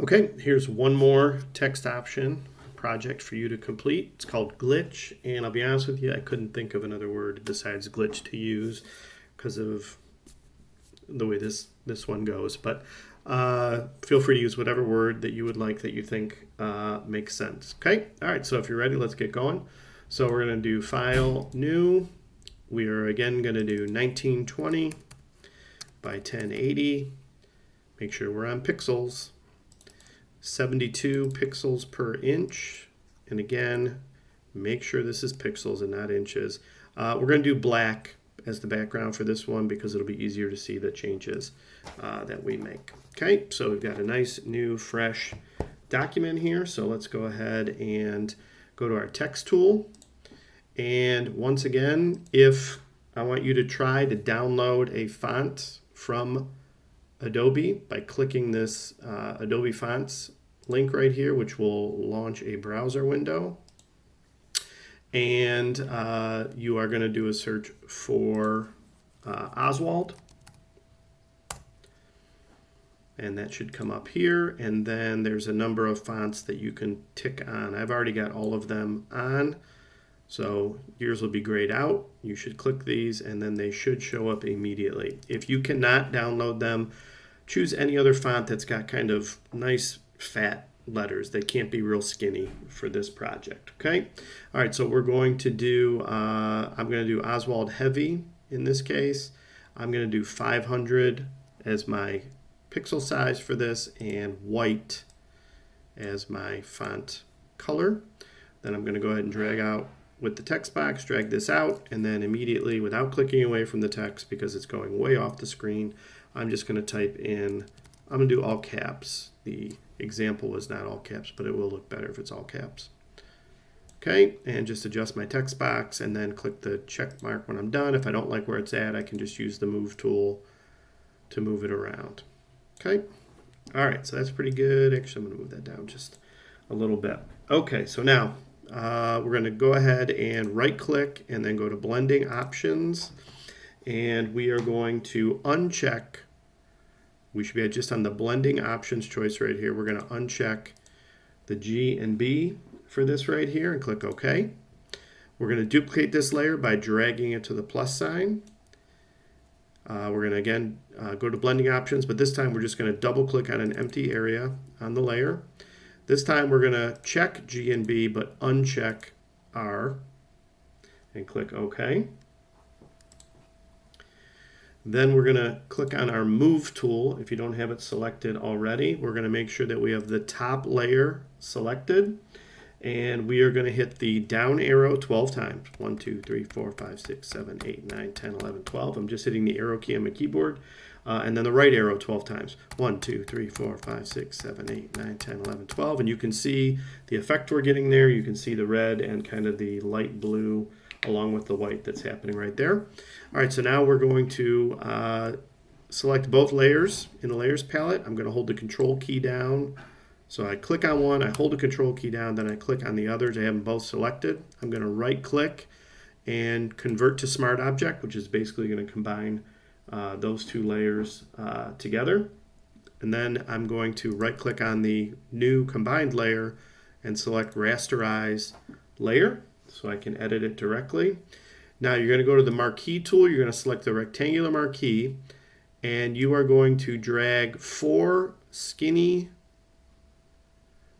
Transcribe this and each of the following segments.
Okay, here's one more text option project for you to complete. It's called glitch, and I'll be honest with you, I couldn't think of another word besides glitch to use because of the way this one goes. But feel free to use whatever word that you would like that you think makes sense. Okay, all right, so if you're ready, let's get going. So we're going to do File, New. We are again going to do 1920 by 1080. Make sure we're on pixels. 72 pixels per inch. And again, make sure this is pixels and not inches. We're going to do black as the background for this one because it'll be easier to see the changes that we make. Okay, so we've got a nice new fresh document here. So let's go ahead and go to our text tool. And once again, if I want you to try to download a font from Adobe by clicking this Adobe Fonts link right here, which will launch a browser window. And you are going to do a search for Oswald. And that should come up here. And then there's a number of fonts that you can tick on. I've already got all of them on. So yours will be grayed out. You should click these and then they should show up immediately. If you cannot download them, choose any other font that's got kind of nice fat letters. They can't be real skinny for this project. Okay. All right. So we're going to do, I'm going to do Oswald Heavy in this case. I'm going to do 500 as my pixel size for this and white as my font color. Then I'm going to go ahead and drag out with the text box, drag this out, and then immediately without clicking away from the text because it's going way off the screen, I'm just going to type in, I'm going to do all caps. The example was not all caps, but it will look better if it's all caps. Okay, and just adjust my text box and then click the check mark when I'm done. If I don't like where it's at, I can just use the move tool to move it around. Okay, all right, so that's pretty good. Actually, I'm going to move that down just a little bit. Okay, so now we're going to go ahead and right click and then go to blending options. And we are going to uncheck, we should be just on the blending options choice right here. We're going to uncheck the G and B for this right here and click OK. We're going to duplicate this layer by dragging it to the plus sign. We're going to again go to blending options, but this time we're just going to double click on an empty area on the layer. This time we're going to check G and B but uncheck R and click OK. Then we're going to click on our move tool. If you don't have it selected already, we're going to make sure that we have the top layer selected. And we are going to hit the down arrow 12 times. 1, 2, 3, 4, 5, 6, 7, 8, 9, 10, 11, 12. I'm just hitting the arrow key on my keyboard. And then the right arrow 12 times. 1, 2, 3, 4, 5, 6, 7, 8, 9, 10, 11, 12. And you can see the effect we're getting there. You can see the red and kind of the light blue along with the white that's happening right there. All right, so now we're going to select both layers in the layers palette. I'm going to hold the control key down. So I click on one, I hold the control key down, then I click on the others. I have them both selected. I'm going to right click and convert to smart object, which is basically going to combine those two layers together. And then I'm going to right click on the new combined layer and select rasterize layer so I can edit it directly. Now you're going to go to the marquee tool, you're going to select the rectangular marquee, and you are going to drag 4 skinny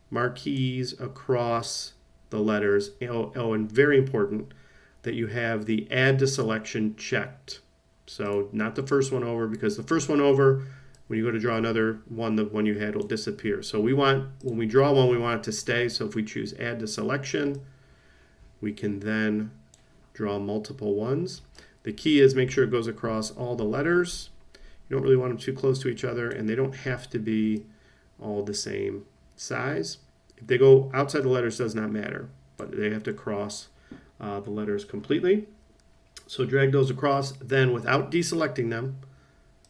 marquees across the letters. Oh, and very important that you have the add to selection checked. So not the first one over, because the first one over, when you go to draw another one, the one you had will disappear. So we want, when we draw one, we want it to stay. So if we choose add to selection, we can then draw multiple ones. The key is make sure it goes across all the letters. You don't really want them too close to each other, and they don't have to be all the same size. If they go outside the letters, does not matter, but they have to cross the letters completely. So drag those across, then without deselecting them,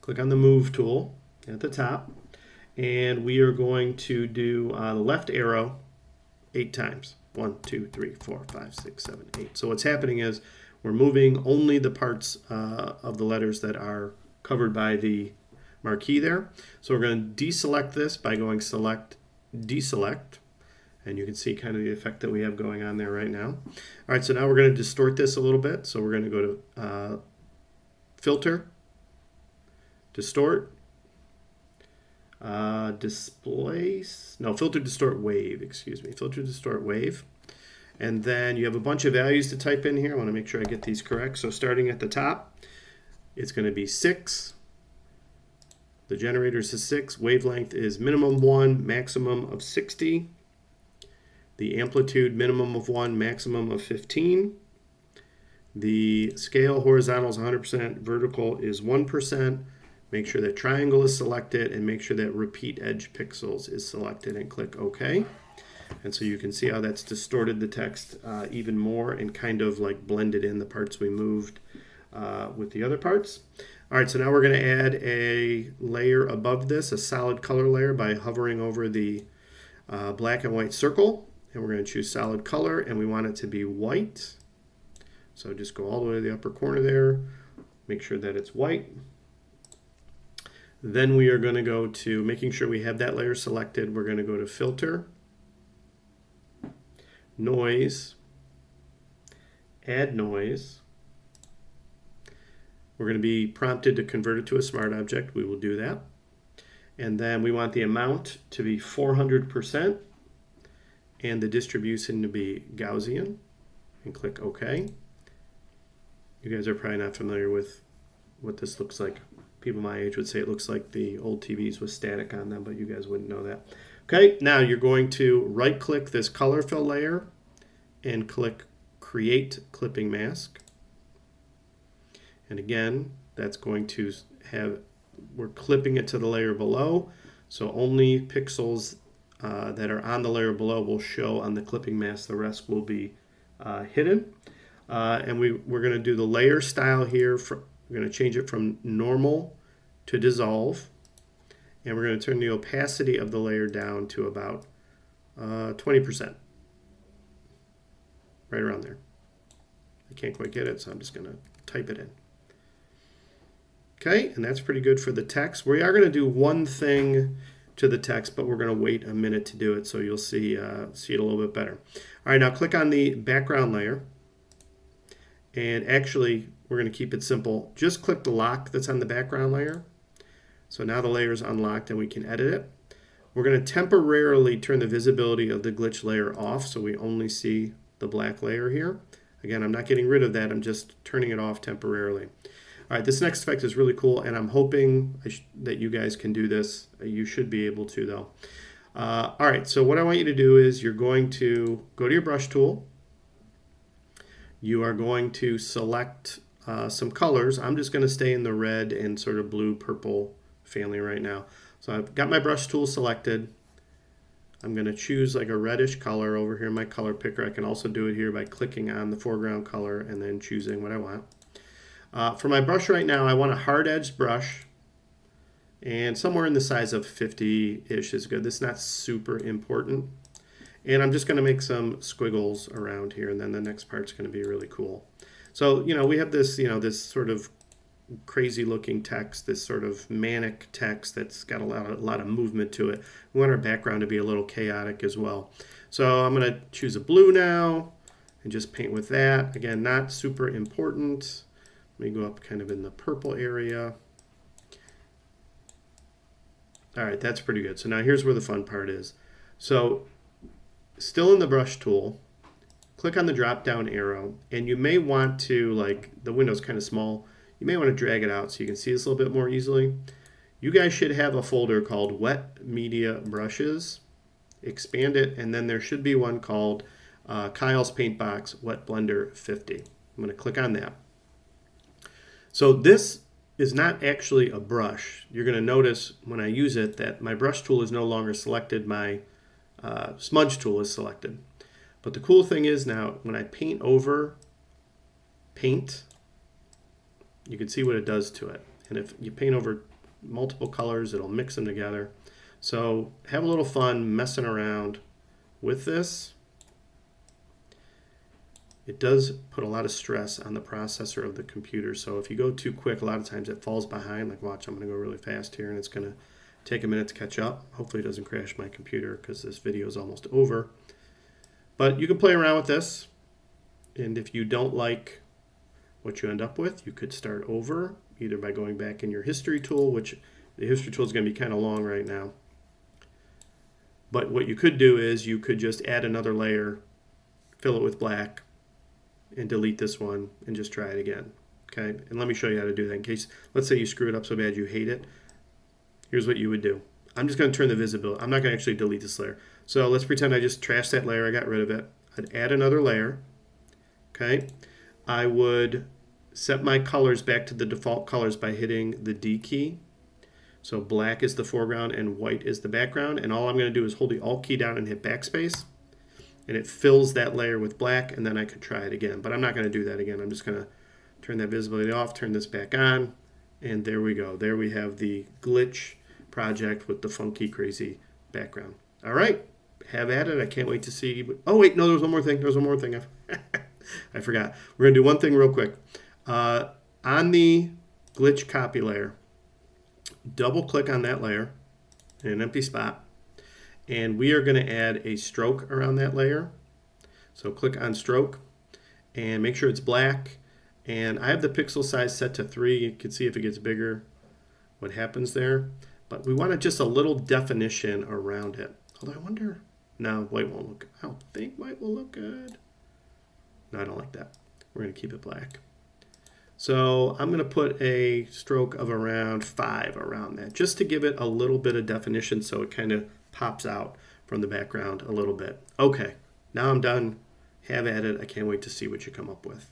click on the move tool at the top, and we are going to do the left arrow 8 times. 1, 2, 3, 4, 5, 6, 7, 8. So what's happening is we're moving only the parts of the letters that are covered by the marquee there. So we're going to deselect this by going select deselect, and you can see kind of the effect that we have going on there right now. All right, so now we're going to distort this a little bit. So we're going to go to Filter, Distort, Filter, Distort, Wave, excuse me, Filter, Distort, Wave. And then you have a bunch of values to type in here. I want to make sure I get these correct. So starting at the top, it's going to be 6. The generator is 6. Wavelength is minimum 1, maximum of 60. The amplitude, minimum of 1, maximum of 15. The scale, horizontal is 100%, vertical is 1%. Make sure that triangle is selected and make sure that repeat edge pixels is selected and click OK. And so you can see how that's distorted the text even more and kind of like blended in the parts we moved with the other parts. All right, so now we're going to add a layer above this, a solid color layer, by hovering over the black and white circle. And we're going to choose solid color, and we want it to be white. So just go all the way to the upper corner there, make sure that it's white. Then we are going to go to making sure we have that layer selected. We're going to go to Filter, Noise, Add Noise. We're going to be prompted to convert it to a smart object. We will do that. And then we want the amount to be 400% and the distribution to be Gaussian, and click OK. You guys are probably not familiar with what this looks like. People my age would say it looks like the old TVs with static on them, but you guys wouldn't know that. Okay, now you're going to right-click this color fill layer and click Create Clipping Mask. And again, that's going to have, we're clipping it to the layer below, so only pixels that are on the layer below will show on the clipping mask. The rest will be hidden. And we're going to do the layer style here. We're going to change it from normal to dissolve. And we're going to turn the opacity of the layer down to about 20%. Right around there. I can't quite get it, so I'm just going to type it in. Okay, and that's pretty good for the text. We are going to do one thing to the text, but we're going to wait a minute to do it, so you'll see it a little bit better. All right, now click on the background layer. And actually, we're going to keep it simple. Just click the lock that's on the background layer. So now the layer is unlocked and we can edit it. We're going to temporarily turn the visibility of the glitch layer off so we only see the black layer here. Again, I'm not getting rid of that. I'm just turning it off temporarily. All right, this next effect is really cool, and I'm hoping that you guys can do this. You should be able to, though. All right, so what I want you to do is you're going to go to your brush tool. You are going to select some colors. I'm just going to stay in the red and sort of blue purple family right now. So I've got my brush tool selected. I'm going to choose like a reddish color over here in my color picker. I can also do it here by clicking on the foreground color and then choosing what I want. For my brush right now, I want a hard edged brush, and somewhere in the size of 50-ish is good. This is not super important. And I'm just going to make some squiggles around here, and then the next part's going to be really cool. So, we have this, this sort of crazy looking text, this sort of manic text that's got a lot of movement to it. We want our background to be a little chaotic as well. So I'm going to choose a blue now and just paint with that. Again, not super important. Let me go up kind of in the purple area. All right, that's pretty good. So now here's where the fun part is. So still in the brush tool, click on the drop down arrow, and you may want to, like the window's kind of small, you may want to drag it out so you can see this a little bit more easily. You guys should have a folder called Wet Media Brushes. Expand it, and then there should be one called Kyle's Paint Box Wet Blender 50. I'm going to click on that. So this is not actually a brush. You're going to notice when I use it that my brush tool is no longer selected, my smudge tool is selected. But the cool thing is now when I paint over paint, you can see what it does to it. And if you paint over multiple colors, it'll mix them together. So have a little fun messing around with this. It does put a lot of stress on the processor of the computer. So if you go too quick, a lot of times it falls behind. Like watch, I'm going to go really fast here and it's going to take a minute to catch up. Hopefully it doesn't crash my computer because this video is almost over. But you can play around with this. And if you don't like what you end up with, you could start over, either by going back in your history tool, which the history tool is going to be kind of long right now. But what you could do is you could just add another layer, fill it with black, and delete this one and just try it again. Okay, and let me show you how to do that in case, let's say you screw it up so bad you hate it. Here's what you would do. I'm just going to turn the visibility. I'm not going to actually delete this layer. So let's pretend I just trashed that layer. I got rid of it. I'd add another layer. Okay, I would set my colors back to the default colors by hitting the D key. So black is the foreground and white is the background. And all I'm going to do is hold the Alt key down and hit backspace. And it fills that layer with black, and then I could try it again. But I'm not going to do that again. I'm just going to turn that visibility off, turn this back on, and there we go. There we have the glitch project with the funky, crazy background. All right, have at it. I can't wait to see. Oh, wait, no, there's one more thing. There's one more thing. I forgot. We're going to do one thing real quick. On the glitch copy layer, double-click on that layer in an empty spot, and we are going to add a stroke around that layer. So click on stroke, and make sure it's black. And I have the pixel size set to 3. You can see if it gets bigger what happens there. But we wanted just a little definition around it. Although I wonder, no, white won't look, I don't think white will look good. No, I don't like that. We're going to keep it black. So I'm going to put a stroke of around 5 around that, just to give it a little bit of definition so it kind of pops out from the background a little bit. Okay, now I'm done. Have at it. I can't wait to see what you come up with.